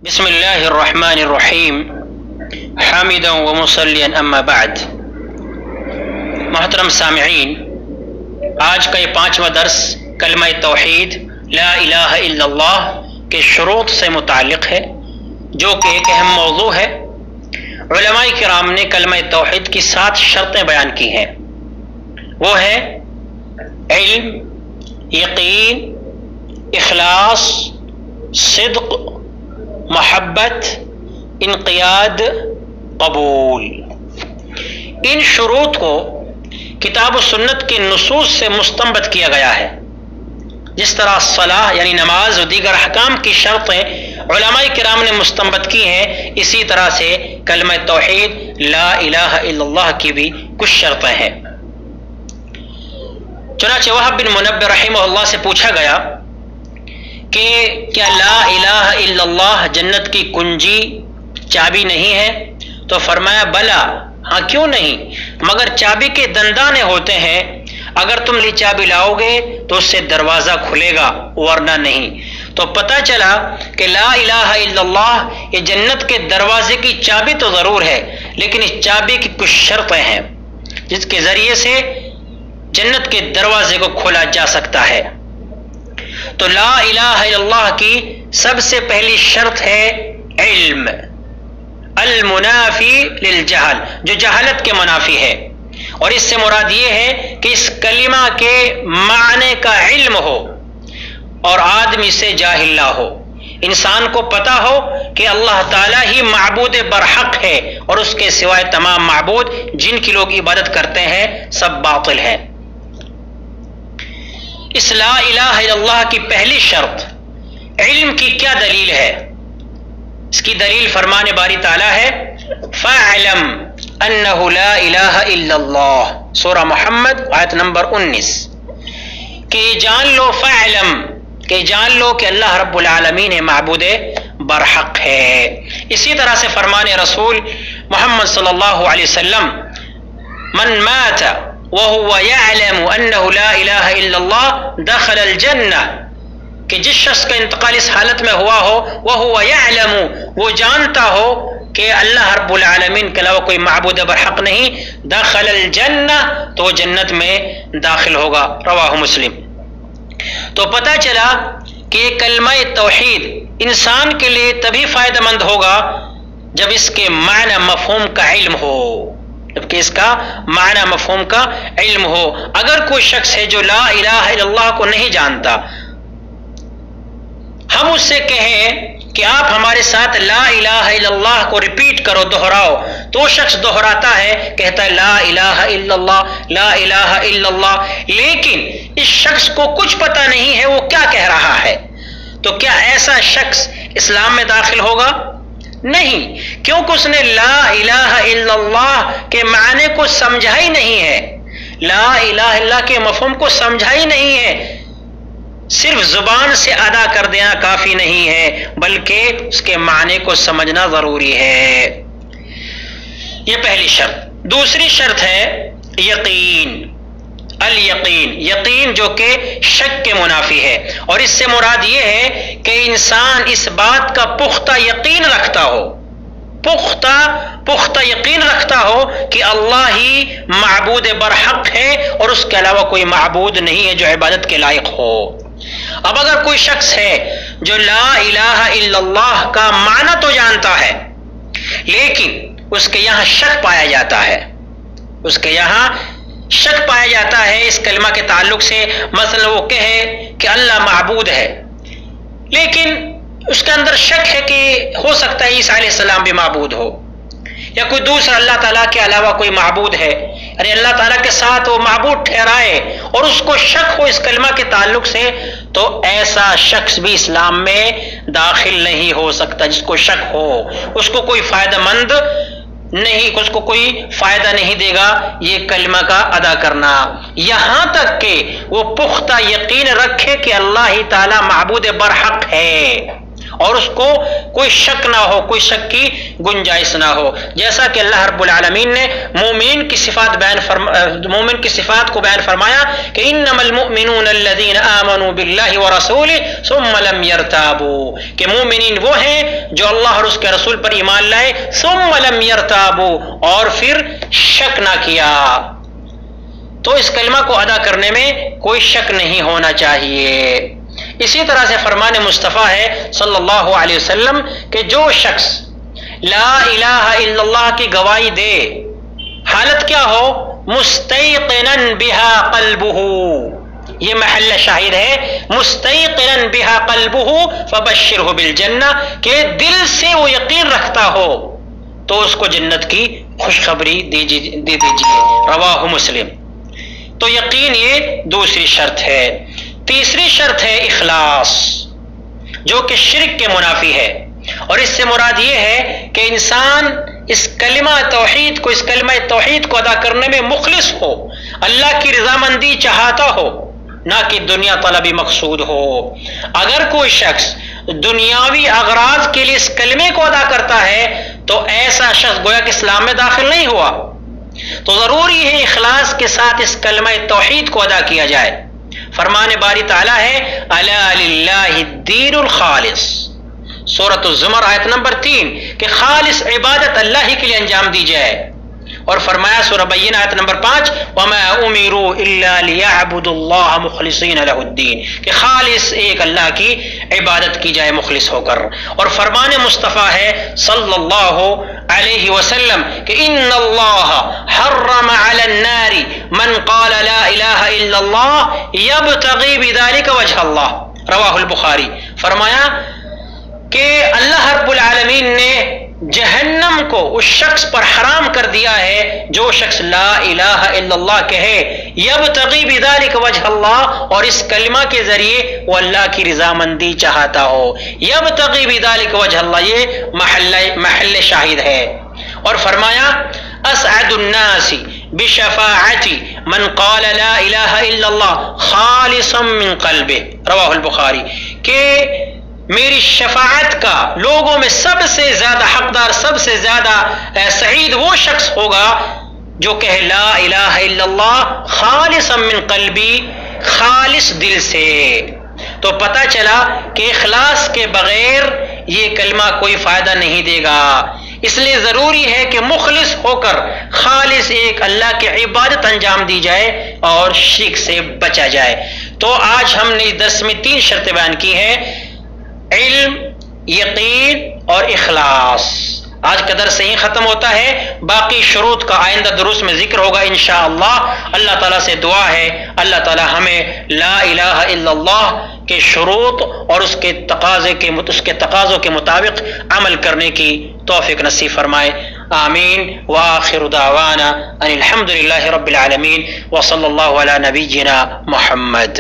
بسم اللہ الرحمن الرحیم حامدا ومصلیا اما بعد۔ محترم سامعین، آج کا یہ 5واں درس کلمہ توحید لا الہ الا اللہ کے شروط سے متعلق ہے، جو کہ ایک اہم موضوع ہے۔ علماء کرام نے کلمہ توحید کی 7 شرطیں بیان کی ہیں، وہ ہے علم، یقین، اخلاص، صدق، محبت، انقیاد، قبول۔ ان شروط کو کتاب و سنت کے نصوص سے مستنبط کیا گیا ہے۔ جس طرح صلاح یعنی نماز و دیگر احکام کی شرطیں علماء کرام نے مستنبط کی ہیں، اسی طرح سے کلمہ توحید لا الہ الا اللہ کی بھی کچھ شرطیں ہیں۔ چنانچہ وہب بن منبہ رحمہ اللہ سے پوچھا گیا کہ کیا لا الہ الا اللہ جنت کی کنجی چابی نہیں ہے؟ تو فرمایا بلا، ہاں کیوں نہیں، مگر چابی کے دندانے ہوتے ہیں، اگر تم یہ چابی لاؤ گے تو اس سے دروازہ کھلے گا ورنہ نہیں۔ تو پتہ چلا کہ لا الہ الا اللہ یہ جنت کے دروازے کی چابی تو ضرور ہے، لیکن اس چابی کی کچھ شرطیں ہیں جس کے ذریعے سے جنت کے دروازے کو کھولا جا سکتا ہے۔ تو لا الہ الا اللہ کی سب سے پہلی شرط ہے علم، المنافی للجہل، جو جہالت کے منافی ہے، اور اس سے مراد یہ ہے کہ اس کلمہ کے معنی کا علم ہو اور آدمی سے جاہل نہ ہو، انسان کو پتہ ہو کہ اللہ تعالیٰ ہی معبود برحق ہے اور اس کے سوائے تمام معبود جن کی لوگ عبادت کرتے ہیں سب باطل ہیں۔ اس لا الہ الا اللہ کی پہلی شرط علم کی کیا دلیل ہے؟ اس کی دلیل فرمان باری تعالیٰ ہے فَاعْلَمْ أَنَّهُ لَا إِلَهَ إِلَّا اللَّهُ، سورہ محمد آیت نمبر 19، کہ جان لو، فَاعْلَمْ کہ جان لو کہ اللہ رب العالمین معبود برحق ہے۔ اسی طرح سے فرمان رسول محمد صلی اللہ علیہ وسلم من مات وَهُوَ يَعْلَمُ أَنَّهُ لَا إِلَهَ إِلَّا اللَّهُ دَخَلَ الْجَنَّةِ، کہ جس شخص کا انتقال اس حالت میں ہوا ہو وَهُوَ يَعْلَمُ، وہ جانتا ہو کہ اللہ رب العالمین کے علاوہ کوئی معبود برحق نہیں، دخل الجنہ، تو وہ جنت میں داخل ہوگا، رواہ مسلم۔ تو پتہ چلا کہ کلمہ توحید انسان کے لیے تبھی فائدہ مند ہوگا جب اس کے معنی مفہوم کا علم ہو، جبکہ اس کا معنی مفہوم کا علم ہو۔ اگر کوئی شخص ہے جو لا الہ الا اللہ کو نہیں جانتا، ہم اس سے کہیں کہ آپ ہمارے ساتھ لا الہ الا اللہ کو ریپیٹ کرو، دہراؤ، تو وہ شخص دہراتا ہے، کہتا ہے لا الہ الا اللہ، لا الہ الا اللہ، لیکن اس شخص کو کچھ پتہ نہیں ہے وہ کیا کہہ رہا ہے۔ تو کیا ایسا شخص اسلام میں داخل ہوگا؟ نہیں، کیونکہ اس نے لا الہ الا اللہ کے معنی کو سمجھا ہی نہیں ہے، لا الہ الا اللہ کے مفہوم کو سمجھا ہی نہیں ہے۔ صرف زبان سے ادا کر دینا کافی نہیں ہے، بلکہ اس کے معنی کو سمجھنا ضروری ہے۔ یہ پہلی شرط۔ دوسری شرط ہے یقین، الیقین، یقین جو کہ شک کے منافی ہے، اور اس سے مراد یہ ہے کہ انسان اس بات کا پختہ یقین رکھتا ہو، پختہ یقین رکھتا ہو کہ اللہ ہی معبود برحق ہے اور اس کے علاوہ کوئی معبود نہیں ہے جو عبادت کے لائق ہو۔ اب اگر کوئی شخص ہے جو لا الہ الا اللہ کا معنی تو جانتا ہے، لیکن اس کے یہاں شک پایا جاتا ہے، اس کے یہاں شک پایا جاتا ہے اس کلمہ کے تعلق سے، مثلا وہ کہے کہ اللہ معبود ہے، لیکن اس کے اندر شک ہے کہ ہو سکتا ہے عیسیٰ علیہ السلام بھی معبود ہو، یا کوئی دوسرا اللہ تعالیٰ کے علاوہ کوئی معبود ہے، یعنی اللہ تعالیٰ کے ساتھ وہ معبود ٹھہرائے اور اس کو شک ہو اس کلمہ کے تعلق سے، تو ایسا شخص بھی اسلام میں داخل نہیں ہو سکتا۔ جس کو شک ہو اس کو کوئی فائدہ مند نہیں، اس کو کوئی فائدہ نہیں دے گا یہ کلمہ کا ادا کرنا، یہاں تک کہ وہ پختہ یقین رکھے کہ اللہ ہی تعالیٰ معبود برحق ہے۔ اور اس کو کوئی شک نہ ہو، کوئی شک کی گنجائش نہ ہو، جیسا کہ اللہ رب العالمین نے مومن کی صفات کو بیان فرمایا کہ انما المؤمنون الذین آمنوا باللہ ورسولہ ثم لم یرتابوا، کہ مومنین وہ ہیں جو اللہ اور اس کے رسول پر ایمان لائے ثم لم یرتابوا، اور پھر شک نہ کیا۔ تو اس کلمہ کو ادا کرنے میں کوئی شک نہیں ہونا چاہیے۔ اسی طرح سے فرمان مصطفیٰ ہے صلی اللہ علیہ وسلم کہ جو شخص لا الہ الا اللہ کی گواہی دے، حالت کیا ہو؟ مستیقنا بہا قلبہ، یہ محل شاہد ہے، مستیقنا بہا قلبہ فبشرہ بالجنہ، کہ دل سے وہ یقین رکھتا ہو تو اس کو جنت کی خوشخبری دے دیجیے، رواہ مسلم۔ تو یقین یہ دوسری شرط ہے۔ تیسری شرط ہے اخلاص، جو کہ شرک کے منافی ہے، اور اس سے مراد یہ ہے کہ انسان اس کلمہ توحید کو ادا کرنے میں مخلص ہو، اللہ کی رضامندی چاہتا ہو، نہ کہ دنیا طلبی مقصود ہو۔ اگر کوئی شخص دنیاوی اغراض کے لیے اس کلمے کو ادا کرتا ہے تو ایسا شخص گویا کہ اسلام میں داخل نہیں ہوا۔ تو ضروری ہے اخلاص کے ساتھ اس کلمہ توحید کو ادا کیا جائے۔ فرمان باری تعالیٰ ہے الا للہ الدین الخالص، سورۃ الزمر آیت نمبر 3، کہ خالص عبادت اللہ ہی کے لیے انجام دی جائے۔ اور فرمایا سورہ بینہ آیت نمبر 5 وما امروا الا لیعبدوا اللہ مخلصین لہ الدین، کہ خالص ایک اللہ کی عبادت کی جائے مخلص ہو کر۔ اور فرمان مصطفیٰ ہے صلی اللہ علیہ وسلم کہ ان اللہ حرم علی النار من قال لا الہ الا اللہ یبتغی بذلک وجہ اللہ، رواہ البخاری۔ فرمایا کہ اللہ رب العالمین نے جہنم کو اس شخص پر حرام کر دیا ہے جو شخص لا الہ الا اللہ کہے، یبتغی بذلک وجہ اللہ، اور اس کلمہ کے ذریعے وہ اللہ کی رضامندی چاہتا ہو۔ یبتغی بذلک وجہ اللہ، یہ محل شاہد ہے۔ اور فرمایا اسعد الناس بشفاعتی من قال لا الہ الا اللہ خالصا من قلبہ، رواہ البخاری، کہ میری شفاعت کا لوگوں میں سب سے زیادہ حقدار، سب سے زیادہ سعید وہ شخص ہوگا جو کہے لا الہ الا اللہ خالصا من قلبی، خالص دل سے۔ تو پتہ چلا کہ اخلاص کے بغیر یہ کلمہ کوئی فائدہ نہیں دے گا، اس لیے ضروری ہے کہ مخلص ہو کر خالص ایک اللہ کی عبادت انجام دی جائے اور شرک سے بچا جائے۔ تو آج ہم نے اس درس میں 3 شرطیں بیان کی ہیں، علم، یقین اور اخلاص۔ آج کا درس یہیں ختم ہوتا ہے، باقی شروط کا آئندہ دروس میں ذکر ہوگا انشاءاللہ۔ اللہ تعالیٰ سے دعا ہے اللہ تعالیٰ ہمیں لا الہ الا اللہ کے شروط اور اس کے تقاضوں کے مطابق عمل کرنے کی توفیق نصیب فرمائے، آمین۔ وآخر دعوانا ان الحمد للہ رب العالمین وصلی اللہ علی نبینا محمد۔